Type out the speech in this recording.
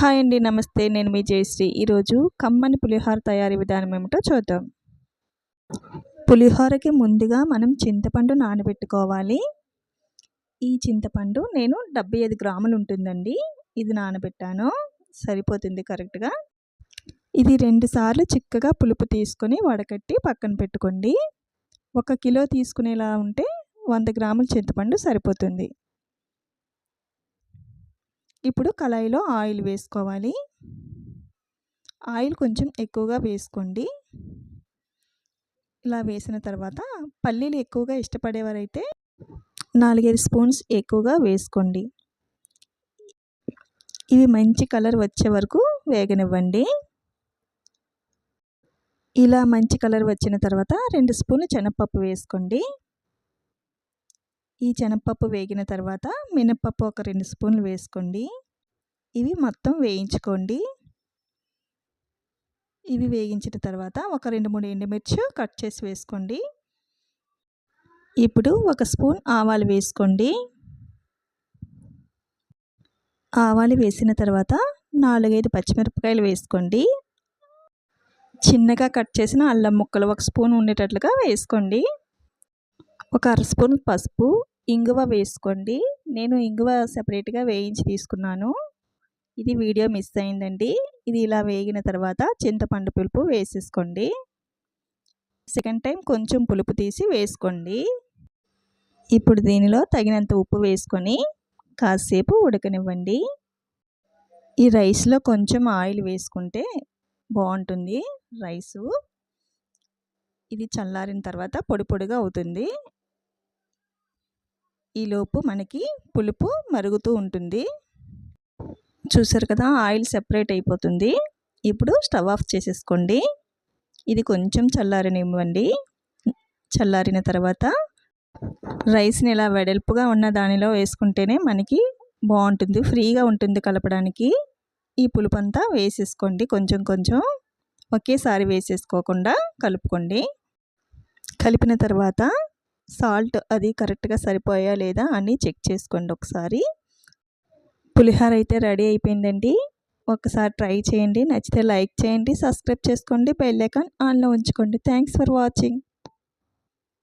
Hi అండి, నమస్తే. నేను మీ జయశ్రీ. ఈరోజు కమ్మని పులిహోర తయారీ విధానం ఏమిటో చూద్దాం. పులిహోరకి ముందుగా మనం చింతపండు నానబెట్టుకోవాలి. ఈ చింతపండు నేను 75 గ్రాములు ఉంటుందండి. ఇది నానబెట్టాను, సరిపోతుంది కరెక్ట్గా. ఇది 2 సార్లు చిక్కగా పులుపు తీసుకొని వడకట్టి పక్కన పెట్టుకోండి. 1 కిలో తీసుకునేలా ఉంటే 100 గ్రాముల చింతపండు సరిపోతుంది. ఇప్పుడు కళాయిలో ఆయిల్ వేసుకోవాలి. ఆయిల్ కొంచెం ఎక్కువగా వేసుకోండి. ఇలా వేసిన తర్వాత పల్లీలు ఎక్కువగా ఇష్టపడేవారైతే 4-5 స్పూన్స్ ఎక్కువగా వేసుకోండి. ఇవి మంచి కలర్ వచ్చే వరకు వేగనివ్వండి. ఇలా మంచి కలర్ వచ్చిన తర్వాత 2 స్పూన్లు శనగపప్పు వేసుకోండి. ఈ శనగపప్పు వేగిన తర్వాత మినపప్పు ఒక 2 స్పూన్లు వేసుకోండి. ఇవి మొత్తం వేయించుకోండి. ఇవి వేగించిన తర్వాత ఒక 2-3 ఎండుమిర్చి కట్ చేసి వేసుకోండి. ఇప్పుడు 1 స్పూన్ ఆవాలు వేసుకోండి. ఆవాలు వేసిన తర్వాత 4-5 పచ్చిమిరపకాయలు వేసుకోండి. చిన్నగా కట్ చేసిన అల్లం ముక్కలు 1 స్పూన్ ఉండేటట్లుగా వేసుకోండి. ఒక 1/2 స్పూన్ పసుపు, ఇంగువ వేసుకోండి. నేను ఇంగువ సపరేట్గా వేయించి తీసుకున్నాను. ఇది వీడియో మిస్ అయిందండి. ఇది ఇలా వేగిన తర్వాత చింతపండు పులుపు వేసేసుకోండి. సెకండ్ టైం కొంచెం పులుపు తీసి వేసుకోండి. ఇప్పుడు దీనిలో తగినంత ఉప్పు వేసుకొని కాసేపు ఉడకనివ్వండి. ఈ రైస్లో కొంచెం ఆయిల్ వేసుకుంటే బాగుంటుంది రైసు. ఇది చల్లారిన తర్వాత పొడి పొడిగా అవుతుంది. ఈలోపు మనకి పులుపు మరుగుతూ ఉంటుంది. చూసారు కదా, ఆయిల్ సెపరేట్ అయిపోతుంది. ఇప్పుడు స్టవ్ ఆఫ్ చేసేసుకోండి. ఇది కొంచెం చల్లారనివ్వండి. చల్లారిన తర్వాత రైస్ని ఇలా వెడల్పుగా ఉన్న దానిలో వేసుకుంటేనే మనకి బాగుంటుంది, ఫ్రీగా ఉంటుంది కలపడానికి. ఈ పులుపు అంతా వేసేసుకోండి. కొంచెం కొంచెం ఒకేసారి వేసేసుకోకుండా కలుపుకోండి. కలిపిన తర్వాత సాల్ట్ అది కరెక్ట్గా సరిపోయా లేదా అని చెక్ చేసుకోండి ఒకసారి. పులిహోర అయితే రెడీ అయిపోయిందండి. ఒకసారి ట్రై చేయండి. నచ్చితే లైక్ చేయండి, సబ్స్క్రైబ్ చేసుకోండి, బెల్ ఐకాన్ ఆన్లో ఉంచుకోండి. Thanks for watching.